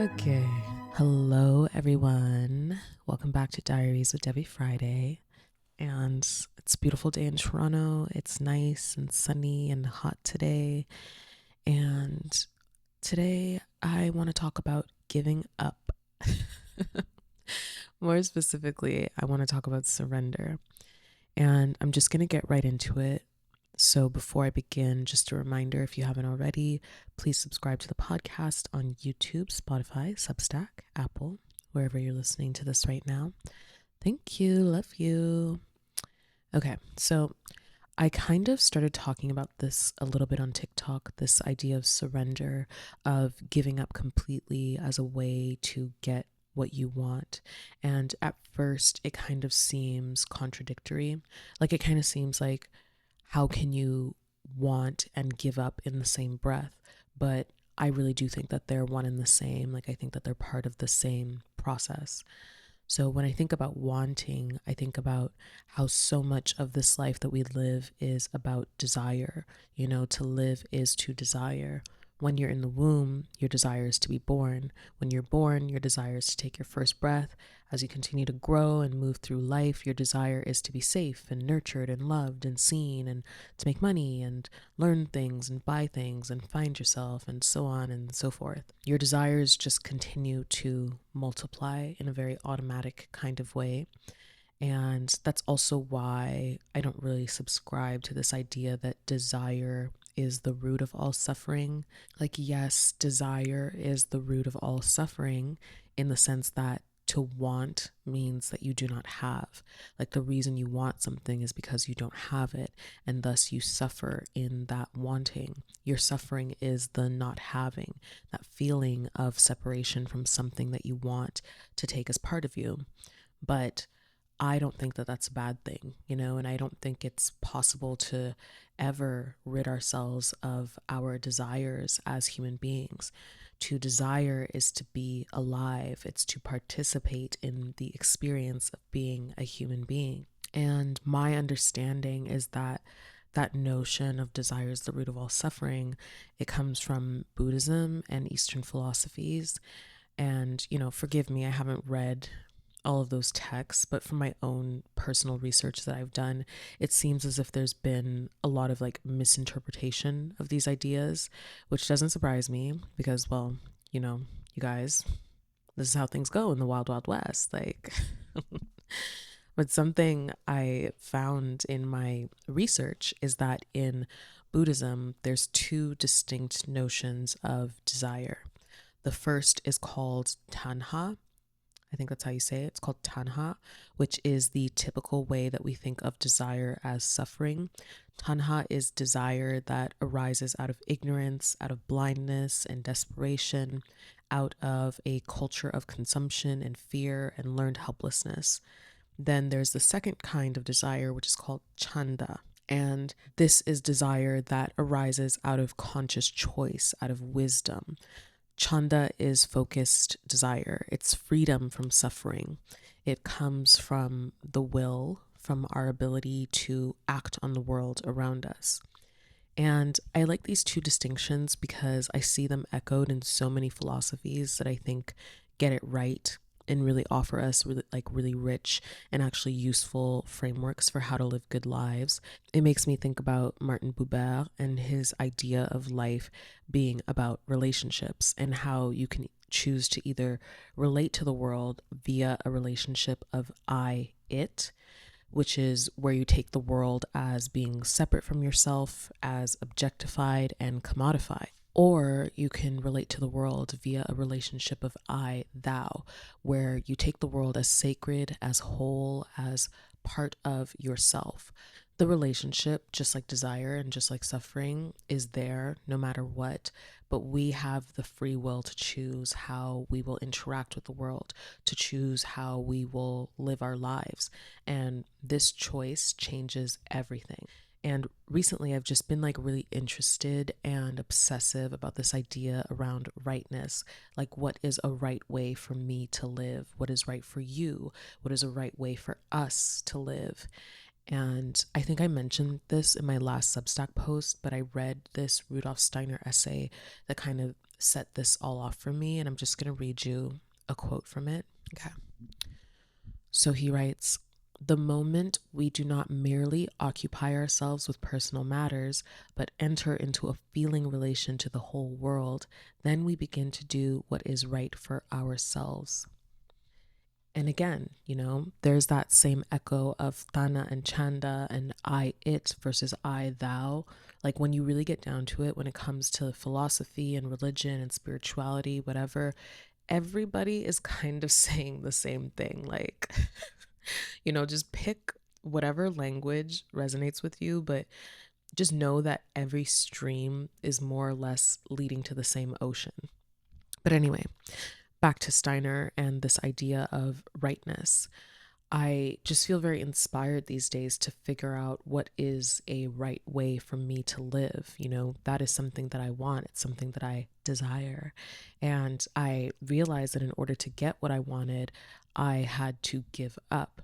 Okay. Hello, everyone. Welcome back to Diaries with Debbie Friday. And it's a beautiful day in Toronto. It's nice and sunny and hot today. And today I want to talk about giving up. More specifically, I want to talk about surrender. And I'm just going to get right into it. So before I begin, just a reminder, if you haven't already, please subscribe to the podcast on YouTube, Spotify, Substack, Apple, wherever you're listening to this right now. Thank you. Love you. Okay, so I kind of started talking about this a little bit on TikTok, this idea of surrender, of giving up completely as a way to get what you want. And at first, it kind of seems contradictory. Like, it kind of seems like, how can you want and give up in the same breath? But I really do think that they're one and the same. Like, I think that they're part of the same process. So when I think about wanting, I think about how so much of this life that we live is about desire. You know, to live is to desire. When you're in the womb, your desire is to be born. When you're born, your desire is to take your first breath. As you continue to grow and move through life, your desire is to be safe and nurtured and loved and seen and to make money and learn things and buy things and find yourself and so on and so forth. Your desires just continue to multiply in a very automatic kind of way. And that's also why I don't really subscribe to this idea that desire is the root of all suffering. Like, yes, desire is the root of all suffering in the sense that to want means that you do not have. Like, the reason you want something is because you don't have it, and thus you suffer in that wanting. Your suffering is the not having, that feeling of separation from something that you want to take as part of you. But I don't think that that's a bad thing, you know, and I don't think it's possible to ever rid ourselves of our desires as human beings. To desire is to be alive, it's to participate in the experience of being a human being. And my understanding is that that notion of desire is the root of all suffering. It comes from Buddhism and Eastern philosophies. And, you know, forgive me, I haven't read all of those texts, but from my own personal research that I've done, it seems as if there's been a lot of like misinterpretation of these ideas, which doesn't surprise me because, well, you know, you guys, this is how things go in the wild, wild west. Like, but something I found in my research is that in Buddhism, there's two distinct notions of desire. The first is called tanha. I think that's how you say it. It's called tanha, which is the typical way that we think of desire as suffering. Tanha is desire that arises out of ignorance, out of blindness and desperation, out of a culture of consumption and fear and learned helplessness. Then there's the second kind of desire, which is called chanda. And this is desire that arises out of conscious choice, out of wisdom. Chanda is focused desire. It's freedom from suffering. It comes from the will, from our ability to act on the world around us. And I like these two distinctions because I see them echoed in so many philosophies that I think get it right and really offer us really rich and actually useful frameworks for how to live good lives. It makes me think about Martin Buber and his idea of life being about relationships and how you can choose to either relate to the world via a relationship of I, it, which is where you take the world as being separate from yourself, as objectified and commodified. Or you can relate to the world via a relationship of I, thou, where you take the world as sacred, as whole, as part of yourself. The relationship, just like desire and just like suffering, is there no matter what, but we have the free will to choose how we will interact with the world, to choose how we will live our lives. And this choice changes everything. And recently, I've just been like really interested and obsessive about this idea around rightness. Like, what is a right way for me to live? What is right for you? What is a right way for us to live? And I think I mentioned this in my last Substack post, but I read this Rudolf Steiner essay that kind of set this all off for me, and I'm just going to read you a quote from it. Okay. So he writes, "The moment we do not merely occupy ourselves with personal matters, but enter into a feeling relation to the whole world, then we begin to do what is right for ourselves." And again, there's that same echo of tanha and chanda and I it versus I thou. Like when you really get down to it, when it comes to philosophy and religion and spirituality, whatever, everybody is kind of saying the same thing. Like, just pick whatever language resonates with you, but just know that every stream is more or less leading to the same ocean. But anyway, back to Steiner and this idea of rightness. I just feel very inspired these days to figure out what is a right way for me to live. That is something that I want. It's something that I desire. And I realized that in order to get what I wanted, I had to give up.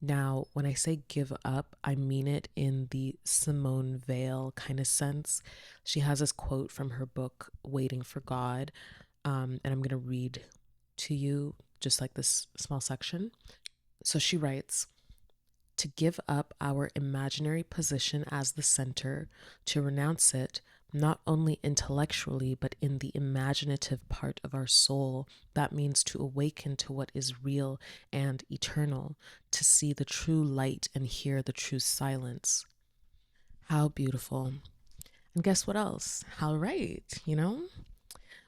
Now, when I say give up, I mean it in the Simone Weil kind of sense. She has this quote from her book, Waiting for God. And I'm going to read to you just like this small section. So she writes, "To give up our imaginary position as the center, to renounce it, not only intellectually, but in the imaginative part of our soul, that means to awaken to what is real and eternal, to see the true light and hear the true silence." How beautiful. And guess what else? How right,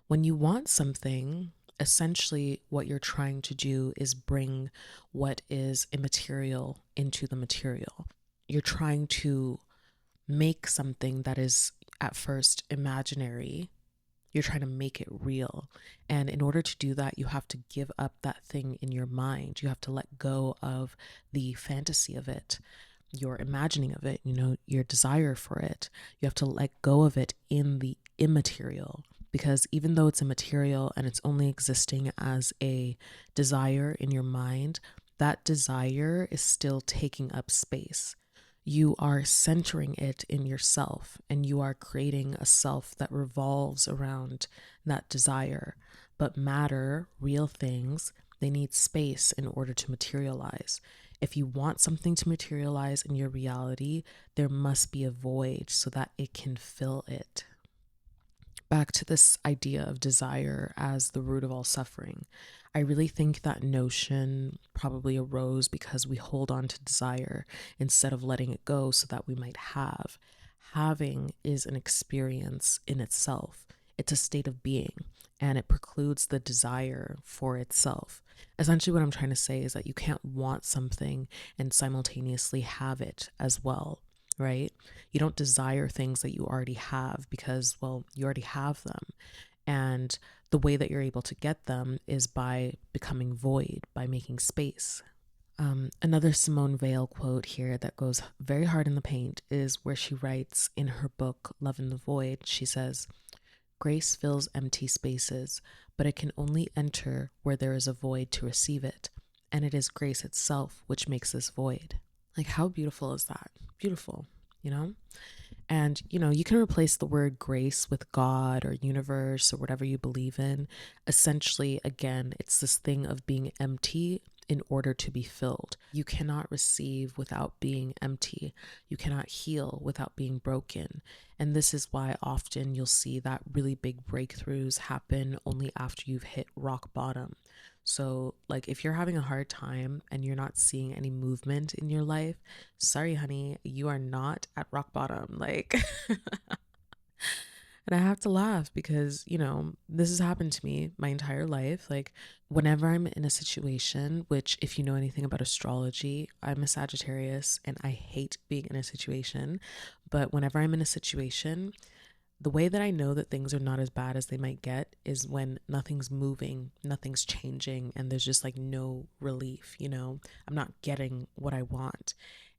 When you want something, essentially what you're trying to do is bring what is immaterial into the material. You're trying to make something that is at first imaginary. You're trying to make it real. And in order to do that, you have to give up that thing in your mind. You have to let go of the fantasy of it, your imagining of it, your desire for it. You have to let go of it in the immaterial, because even though it's immaterial and it's only existing as a desire in your mind, that desire is still taking up space. You are centering it in yourself, and you are creating a self that revolves around that desire. But matter, real things, they need space in order to materialize. If you want something to materialize in your reality, there must be a void so that it can fill it. Back to this idea of desire as the root of all suffering. I really think that notion probably arose because we hold on to desire instead of letting it go so that we might have. Having is an experience in itself. It's a state of being, and it precludes the desire for itself. Essentially, what I'm trying to say is that you can't want something and simultaneously have it as well, right? You don't desire things that you already have because, well, you already have them. And the way that you're able to get them is by becoming void, by making space. Another Simone Weil quote here that goes very hard in the paint is where she writes in her book, Love in the Void. She says, "Grace fills empty spaces, but it can only enter where there is a void to receive it. And it is grace itself which makes this void." Like, how beautiful is that? Beautiful, you know? And, you can replace the word grace with God or universe or whatever you believe in. Essentially, again, it's this thing of being empty in order to be filled. You cannot receive without being empty. You cannot heal without being broken. And this is why often you'll see that really big breakthroughs happen only after you've hit rock bottom. So, like, if you're having a hard time and you're not seeing any movement in your life, sorry, honey, you are not at rock bottom. Like, and I have to laugh because, this has happened to me my entire life. Like, whenever I'm in a situation, which, if you know anything about astrology, I'm a Sagittarius and I hate being in a situation. But whenever I'm in a situation, the way that I know that things are not as bad as they might get is when nothing's moving, nothing's changing, and there's just like no relief, I'm not getting what I want.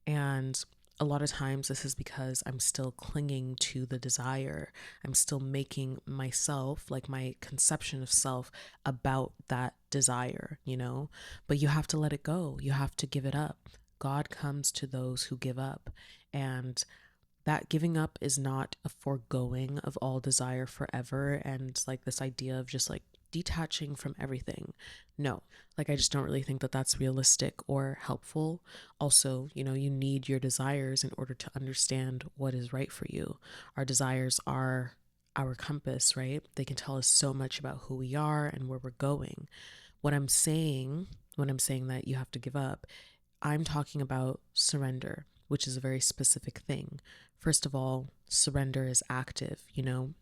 And a lot of times this is because I'm still clinging to the desire. I'm still making myself, like my conception of self, about that desire, But you have to let it go. You have to give it up. God comes to those who give up. And That giving up is not a foregoing of all desire forever and like this idea of just like detaching from everything. No, like I just don't really think that that's realistic or helpful. Also, you need your desires in order to understand what is right for you. Our desires are our compass, right? They can tell us so much about who we are and where we're going. What I'm saying, when I'm saying that you have to give up, I'm talking about surrender, which is a very specific thing. First of all, surrender is active,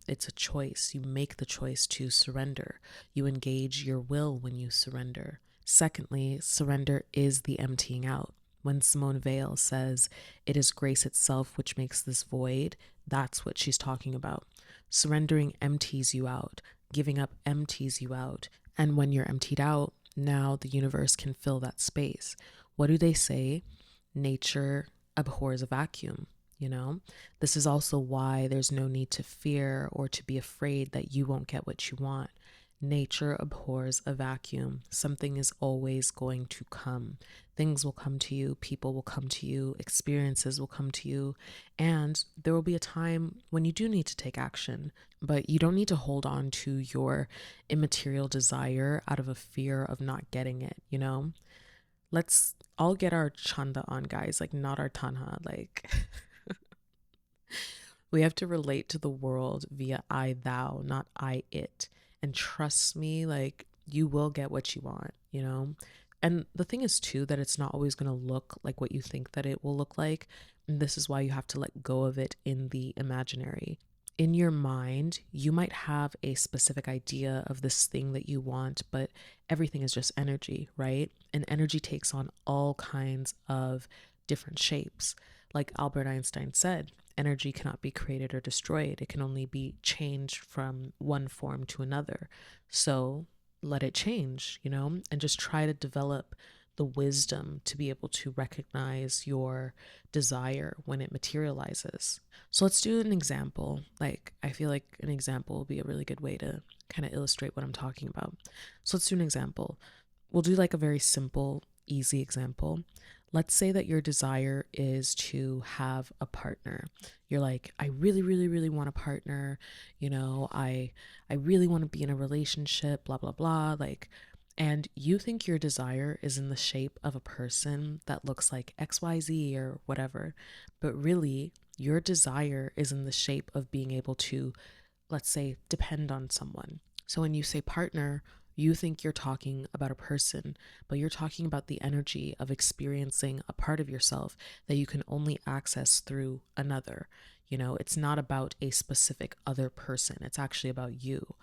it's a choice. You make the choice to surrender. You engage your will when you surrender. Secondly, surrender is the emptying out. When Simone Weil says, "It is grace itself which makes this void," that's what she's talking about. Surrendering empties you out, giving up empties you out. And when you're emptied out, now the universe can fill that space. What do they say? Nature abhors a vacuum. This is also why there's no need to fear or to be afraid that you won't get what you want. Nature abhors a vacuum. Something is always going to come. Things will come to you, people will come to you, experiences will come to you, and there will be a time when you do need to take action, but you don't need to hold on to your immaterial desire out of a fear of not getting it. Let's all get our chanda on, guys, like not our tanha. Like, we have to relate to the world via I, thou, not I, it. And trust me, like, you will get what you want. And the thing is, too, that it's not always going to look like what you think that it will look like. And this is why you have to let go of it in the imaginary. In your mind, you might have a specific idea of this thing that you want, but everything is just energy, right? And energy takes on all kinds of different shapes. Like Albert Einstein said, energy cannot be created or destroyed. It can only be changed from one form to another. So let it change, and just try to develop the wisdom to be able to recognize your desire when it materializes. So let's do an example. Like, I feel like an example will be a really good way to kind of illustrate what I'm talking about. So let's do an example. We'll do like a very simple, easy example. Let's say that your desire is to have a partner. You're like, I really, really, really want a partner. I really want to be in a relationship, blah, blah, blah. Like, and you think your desire is in the shape of a person that looks like XYZ or whatever. But really, your desire is in the shape of being able to, let's say, depend on someone. So when you say partner, you think you're talking about a person, but you're talking about the energy of experiencing a part of yourself that you can only access through another. It's not about a specific other person, it's actually about you.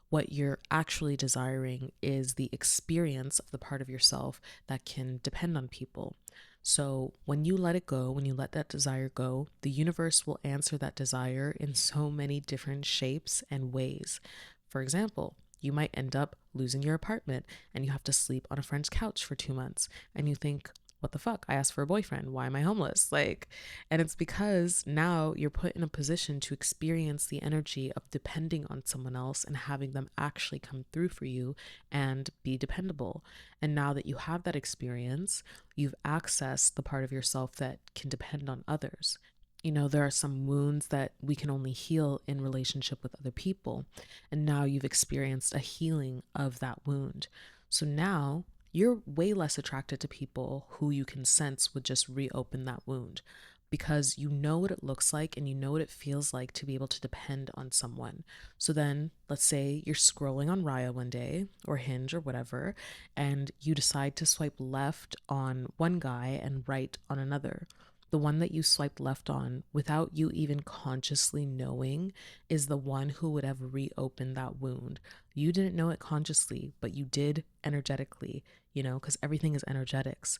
What you're actually desiring is the experience of the part of yourself that can depend on people. So when you let it go, when you let that desire go, the universe will answer that desire in so many different shapes and ways. For example, you might end up losing your apartment and you have to sleep on a friend's couch for 2 months. And you think, what the fuck? I asked for a boyfriend. Why am I homeless? And it's because now you're put in a position to experience the energy of depending on someone else and having them actually come through for you and be dependable. And now that you have that experience, you've accessed the part of yourself that can depend on others. There are some wounds that we can only heal in relationship with other people. And now you've experienced a healing of that wound. So now you're way less attracted to people who you can sense would just reopen that wound, because you know what it looks like and you know what it feels like to be able to depend on someone. So then let's say you're scrolling on Raya one day or Hinge or whatever, and you decide to swipe left on one guy and right on another. The one that you swiped left on without you even consciously knowing is the one who would have reopened that wound. You didn't know it consciously, but you did energetically, because everything is energetics.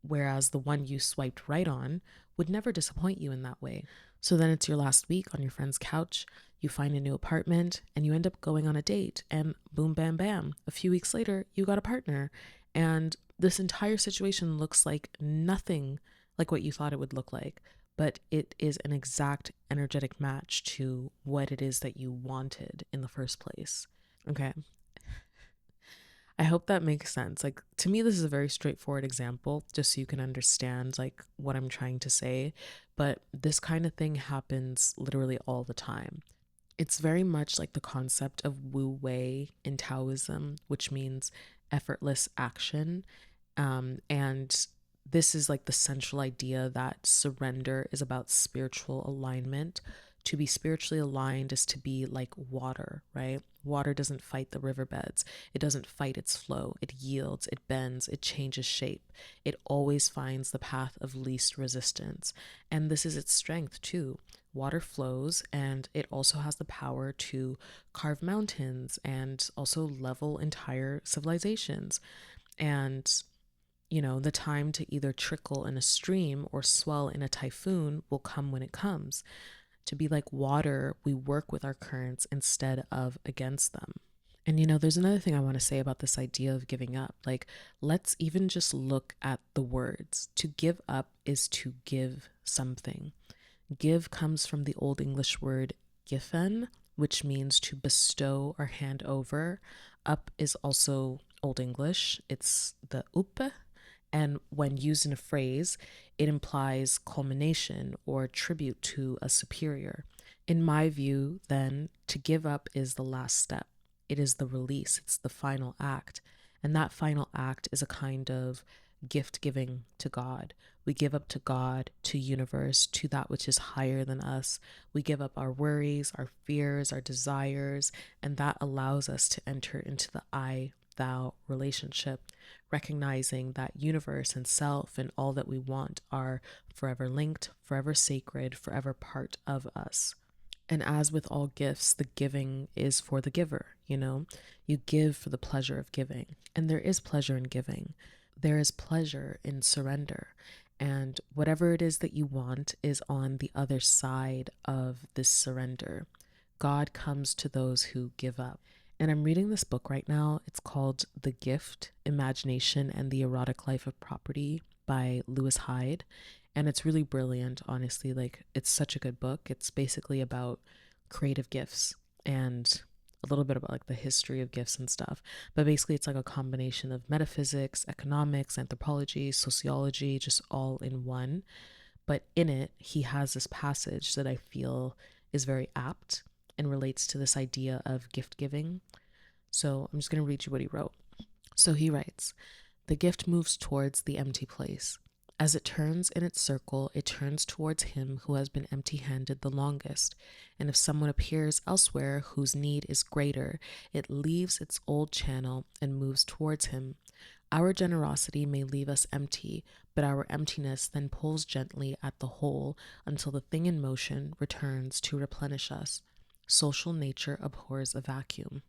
Whereas the one you swiped right on would never disappoint you in that way. So then it's your last week on your friend's couch, you find a new apartment, and you end up going on a date, and boom, bam, bam. A few weeks later, you got a partner. And this entire situation looks like nothing like what you thought it would look like, but it is an exact energetic match to what it is that you wanted in the first place. Okay. I hope that makes sense. Like, to me, this is a very straightforward example, just so you can understand like what I'm trying to say. But this kind of thing happens literally all the time. It's very much like the concept of Wu Wei in Taoism, which means effortless action. And this is like the central idea that surrender is about spiritual alignment. To be spiritually aligned is to be like water, right? Water doesn't fight the riverbeds. It doesn't fight its flow. It yields, it bends, it changes shape. It always finds the path of least resistance. And this is its strength too. Water flows, and it also has the power to carve mountains and also level entire civilizations. And the time to either trickle in a stream or swell in a typhoon will come when it comes. To be like water, we work with our currents instead of against them. And there's another thing I want to say about this idea of giving up. Like, let's even just look at the words. To give up is to give something. Give comes from the Old English word giffen, which means to bestow or hand over. Up is also Old English, it's the uppe. And when used in a phrase, it implies culmination or tribute to a superior. In my view, then, to give up is the last step. It is the release, it's the final act. And that final act is a kind of gift giving to God. We give up to God, to universe, to that which is higher than us. We give up our worries, our fears, our desires, and that allows us to enter into the I thou relationship, recognizing that universe and self and all that we want are forever linked, forever sacred, forever part of us. And as with all gifts, the giving is for the giver, You give for the pleasure of giving. And there is pleasure in giving. There is pleasure in surrender. And whatever it is that you want is on the other side of this surrender. God comes to those who give up. And I'm reading this book right now. It's called The Gift, Imagination, and the Erotic Life of Property by Hyde. And it's really brilliant, honestly. Like, it's such a good book. It's basically about creative gifts and a little bit about like the history of gifts and stuff. But basically, it's like a combination of metaphysics, economics, anthropology, sociology, just all in one. But in it, he has this passage that I feel is very apt and relates to this idea of gift giving. So I'm just going to read you what he wrote. So he writes, "The gift moves towards the empty place. As it turns in its circle, it turns towards him who has been empty-handed the longest. And if someone appears elsewhere whose need is greater, it leaves its old channel and moves towards him. Our generosity may leave us empty, but our emptiness then pulls gently at the hole until the thing in motion returns to replenish us. Social nature abhors a vacuum."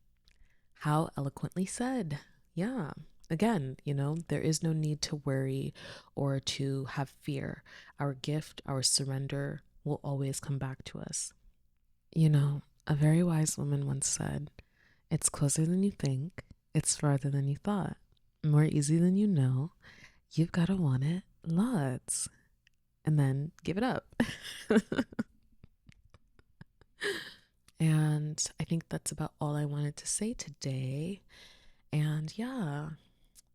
How eloquently said. Yeah. Again, there is no need to worry or to have fear. Our gift, our surrender will always come back to us. A very wise woman once said, "It's closer than you think, it's farther than you thought, more easy than you know. You've got to want it lots. And then give it up." And I think that's about all I wanted to say today. And yeah,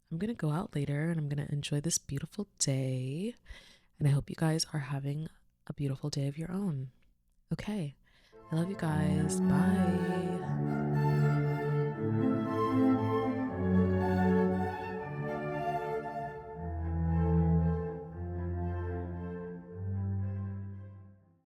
I'm going to go out later and I'm going to enjoy this beautiful day. And I hope you guys are having a beautiful day of your own. Okay. I love you guys. Bye.